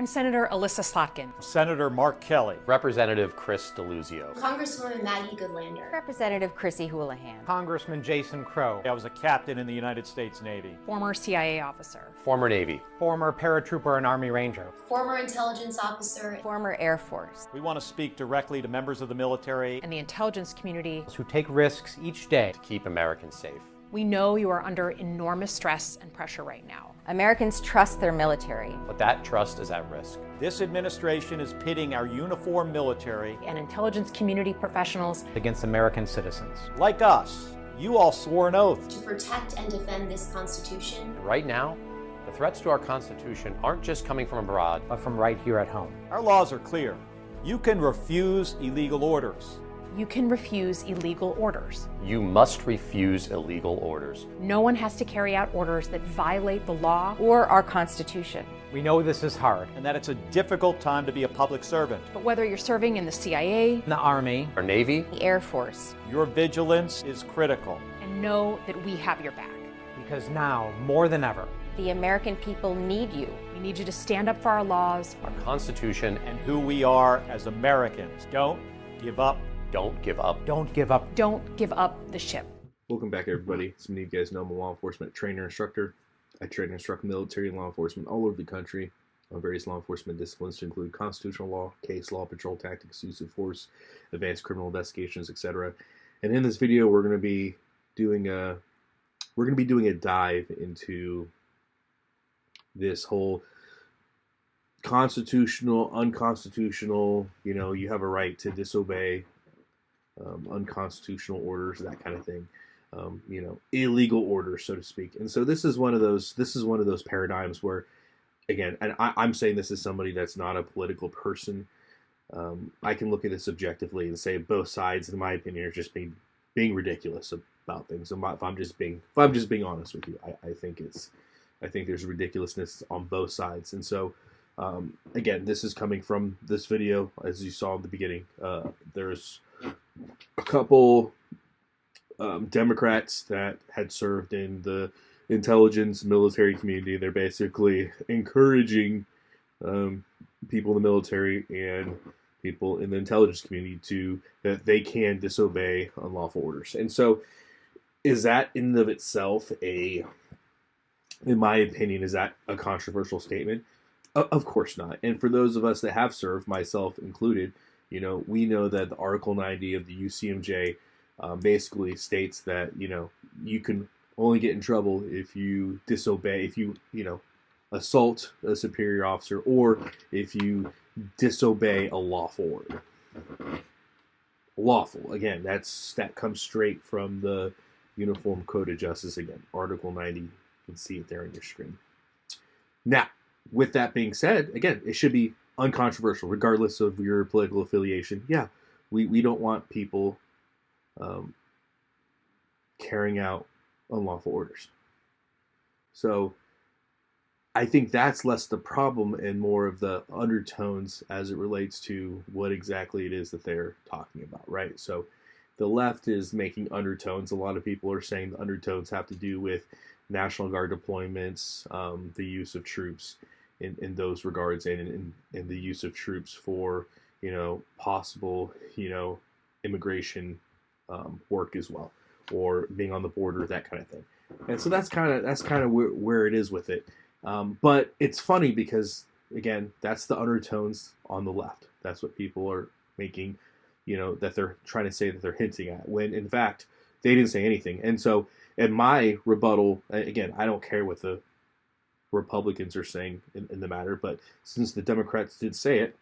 I'm Senator Alyssa Slotkin. Senator Mark Kelly. Representative Chris DeLuzio. Congresswoman Maggie Goodlander. Representative Chrissy Houlihan. Congressman Jason Crow. I was a captain in the United States Navy. Former CIA officer. Former Navy. Former paratrooper and Army Ranger. Former intelligence officer. Former Air Force. We want to speak directly to members of the military and the intelligence community who take risks each day to keep Americans safe. We know you are under enormous stress and pressure right now. Americans trust their military. But that trust is at risk. This administration is pitting our uniformed military and intelligence community professionals against American citizens. Like us. You all swore an oath to protect and defend this Constitution. Right now, the threats to our Constitution aren't just coming from abroad, but from right here at home. Our laws are clear. You can refuse illegal orders. You can refuse illegal orders. You must refuse illegal orders. No one has to carry out orders that violate the law or our Constitution. We know this is hard and that it's a difficult time to be a public servant. But whether you're serving in the CIA, the Army, or Navy, the Air Force, your vigilance is critical. And know that we have your back. Because now, more than ever, the American people need you. We need you to stand up for our laws, our Constitution, and who we are as Americans. Don't give up. Don't give up. Don't give up. Don't give up the ship. Welcome back, everybody. As many of you guys know, I'm a law enforcement trainer instructor. I train and instruct military and law enforcement all over the country on various law enforcement disciplines to include constitutional law, case law, patrol tactics, use of force, advanced criminal investigations, etc. And in this video, we're going to be doing a dive into this whole constitutional, unconstitutional. You know, you have a right to disobey unconstitutional orders, that kind of thing. You know, illegal orders, so to speak. And so this is one of those paradigms where, again, and I'm saying this as somebody that's not a political person. I can look at this objectively and say both sides, in my opinion, are just being ridiculous about things. If I'm just being honest with you, I think there's ridiculousness on both sides. And so, again, this is coming from this video, as you saw in the beginning. There's a couple Democrats that had served in the intelligence military community. They're basically encouraging people in the military and people in the intelligence community that they can disobey unlawful orders. And so, is that in and of itself in my opinion, is that a controversial statement? Of course not. And for those of us that have served, myself included, you know, we know that the Article 90 of the UCMJ basically states that, you know, you can only get in trouble if you disobey, if you assault a superior officer, or if you disobey a lawful order. Lawful, again, that comes straight from the Uniform Code of Justice, again, Article 90. You can see it there on your screen. Now, with that being said, again, it should be uncontroversial, regardless of your political affiliation. Yeah, we don't want people carrying out unlawful orders. So I think that's less the problem and more of the undertones as it relates to what exactly it is that they're talking about, right? So the left is making undertones. A lot of people are saying the undertones have to do with National Guard deployments, the use of troops in those regards, and the use of troops for, you know, possible, you know, immigration work as well, or being on the border, that kind of thing. And so that's kind of where it is with it. But it's funny because, again, that's the undertones on the left. That's what people are making, you know, that they're trying to say, that they're hinting at, when in fact they didn't say anything. And so, in my rebuttal, again, I don't care what the Republicans are saying in the matter, but since the Democrats did say it,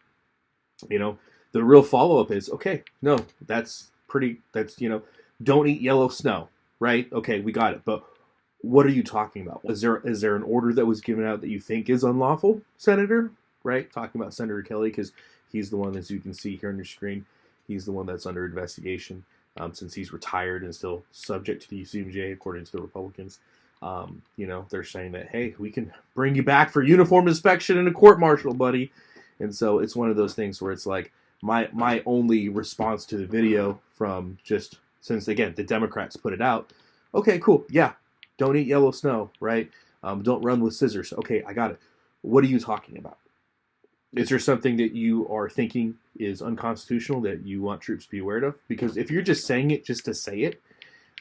you know, the real follow-up is, okay, no, that's, you know, don't eat yellow snow, right? Okay, we got it, but what are you talking about? Is there an order that was given out that you think is unlawful, Senator? Right? Talking about Senator Kelly, because he's the one, as you can see here on your screen, he's the one that's under investigation, since he's retired and still subject to the UCMJ, according to the Republicans. You know, they're saying that, hey, we can bring you back for uniform inspection and a court-martial, buddy. And so it's one of those things where it's like, my only response to the video from just, since, again, the Democrats put it out, okay, cool, yeah, don't eat yellow snow, right? Don't run with scissors. Okay, I got it. What are you talking about? Is there something that you are thinking is unconstitutional that you want troops to be aware of? Because if you're just saying it just to say it,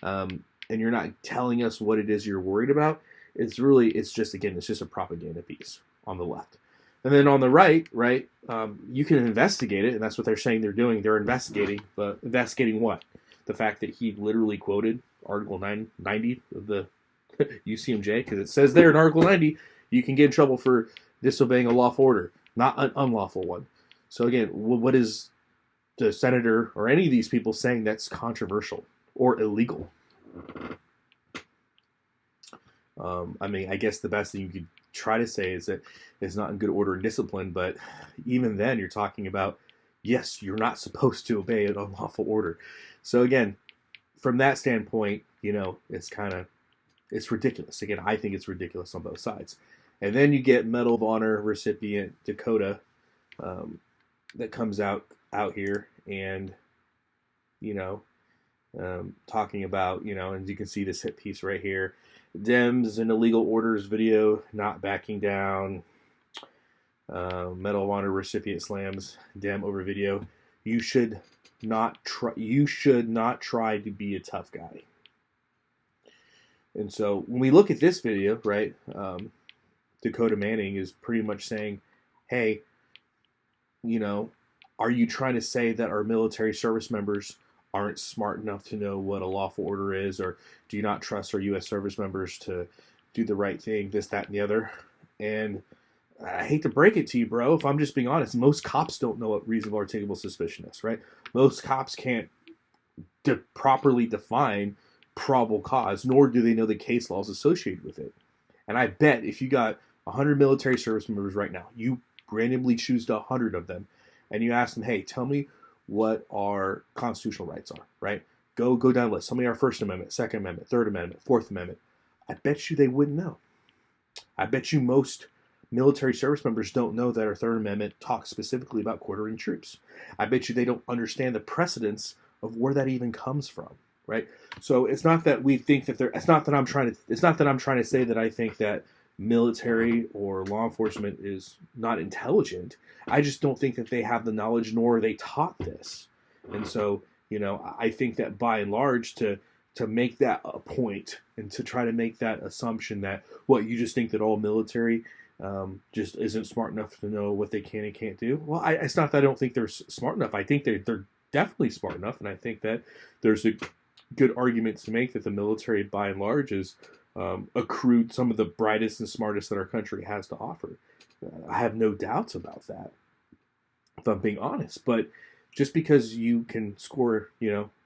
and you're not telling us what it is you're worried about, it's just a propaganda piece on the left. And then on the right, you can investigate it, and that's what they're saying they're doing. They're investigating, but investigating what? The fact that he literally quoted Article 90 of the UCMJ, because it says there in Article 90, you can get in trouble for disobeying a lawful order, not an unlawful one. So again, what is the senator or any of these people saying that's controversial or illegal? I guess the best thing you could try to say is that it's not in good order and discipline, but even then you're talking about, yes, you're not supposed to obey an unlawful order. So again, from that standpoint, it's ridiculous. Again, I think it's ridiculous on both sides. And then you get Medal of Honor recipient Dakota that comes out here and, talking about, and you can see this hit piece right here, Dems and illegal orders video not backing down. Medal of Honor recipient slams Dem over video. You should not try to be a tough guy. And so when we look at this video, right, Dakota Manning is pretty much saying, hey, are you trying to say that our military service members aren't smart enough to know what a lawful order is, or do you not trust our U.S. service members to do the right thing, this, that, and the other? And I hate to break it to you, bro, if I'm just being honest, most cops don't know what reasonable articulable suspicion is, right? Most cops can't properly define probable cause, nor do they know the case laws associated with it. And I bet if you got 100 military service members right now, you randomly choose 100 of them, and you ask them, hey, tell me what our constitutional rights are, right? Go down the list. Tell me our First Amendment, Second Amendment, Third Amendment, Fourth Amendment. I bet you they wouldn't know. I bet you most military service members don't know that our Third Amendment talks specifically about quartering troops. I bet you they don't understand the precedence of where that even comes from, right? So it's not that we think that it's not that I'm trying to say that I think that military or law enforcement is not intelligent. I just don't think that they have the knowledge, nor are they taught this. And so, I think that by and large, to make that a point and to try to make that assumption that you just think that all military just isn't smart enough to know what they can and can't do. Well, it's not that I don't think they're smart enough. I think they're definitely smart enough, and I think that there's a good argument to make that the military, by and large, is accrued some of the brightest and smartest that our country has to offer. I have no doubts about that, if I'm being honest. But just because you can score,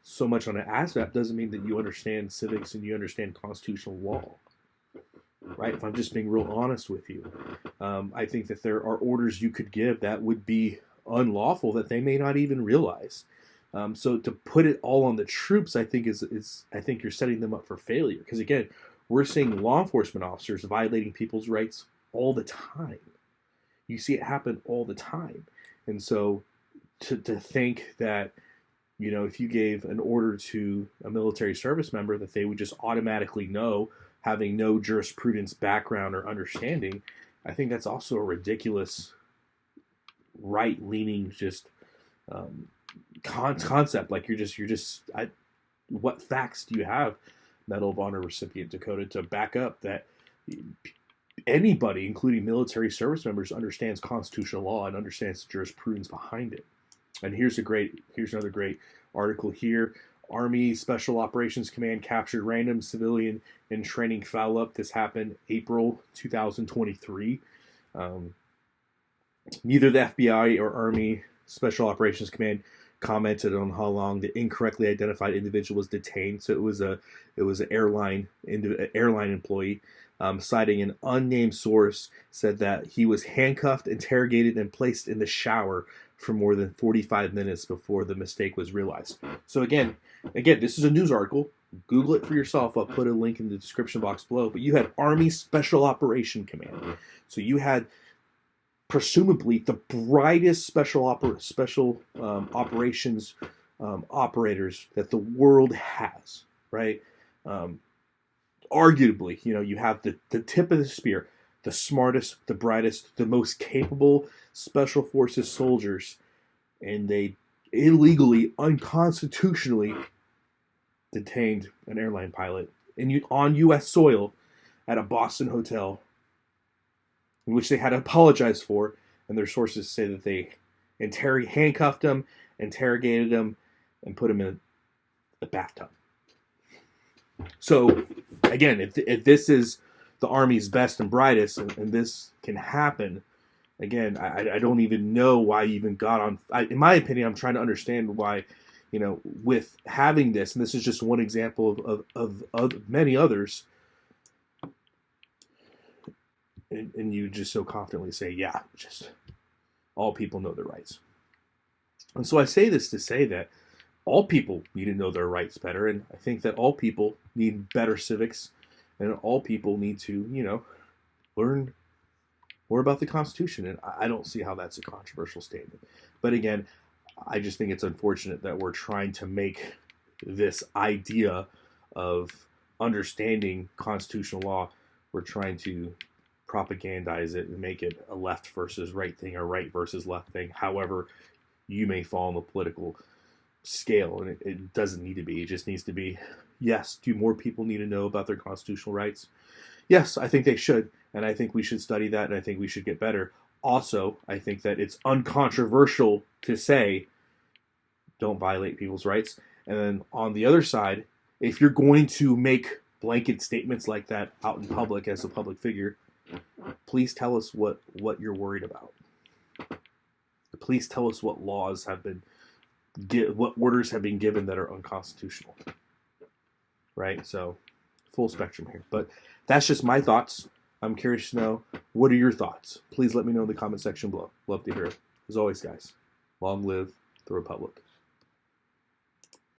so much on an ASVAB doesn't mean that you understand civics and you understand constitutional law, right? If I'm just being real honest with you, I think that there are orders you could give that would be unlawful that they may not even realize. So to put it all on the troops, I think I think you're setting them up for failure. Because again, we're seeing law enforcement officers violating people's rights all the time. You see it happen all the time. And so to think that, if you gave an order to a military service member that they would just automatically know, having no jurisprudence background or understanding, I think that's also a ridiculous right-leaning concept. Like what facts do you have, Medal of Honor recipient Dakota, to back up that anybody, including military service members, understands constitutional law and understands the jurisprudence behind it? And here's another great article here. Army Special Operations Command captured random civilian in training foul-up. This happened April 2023. Neither the FBI or Army Special Operations Command commented on how long the incorrectly identified individual was detained. So it was an airline employee, citing an unnamed source, said that he was handcuffed, interrogated, and placed in the shower for more than 45 minutes before the mistake was realized. So again, this is a news article. Google it for yourself. I'll put a link in the description box below. But you had Army Special Operation Command. So you had presumably the brightest special operations operators that the world has, right? Arguably, you have the tip of the spear. the smartest, the brightest, the most capable special forces soldiers, and they illegally, unconstitutionally detained an airline pilot on U.S. soil at a Boston hotel, in which they had to apologize for, and their sources say that they handcuffed him, interrogated him, and put him in a bathtub. So, again, if this is the Army's best and brightest, and this can happen, again, I don't even know why you even got on. In my opinion, I'm trying to understand why, with having this, and this is just one example of many others, and you just so confidently say, yeah, just all people know their rights. And so I say this to say that all people need to know their rights better, and I think that all people need better civics, and all people need to, learn more about the Constitution. And I don't see how that's a controversial statement. But again, I just think it's unfortunate that we're trying to make this idea of understanding constitutional law, we're trying to propagandize it and make it a left versus right thing, or right versus left thing, however you may fall on the political scale. And it doesn't need to be. It just needs to be, yes, do more people need to know about their constitutional rights? Yes, I think they should, and I think we should study that, and I think we should get better. Also, I think that it's uncontroversial to say, don't violate people's rights. And then on the other side, if you're going to make blanket statements like that out in public as a public figure, please tell us what you're worried about. Please tell us what laws have been, what orders have been given that are unconstitutional. Right? So, full spectrum here. But that's just my thoughts. I'm curious to know, what are your thoughts? Please let me know in the comment section below. Love to hear it. As always, guys, long live the Republic.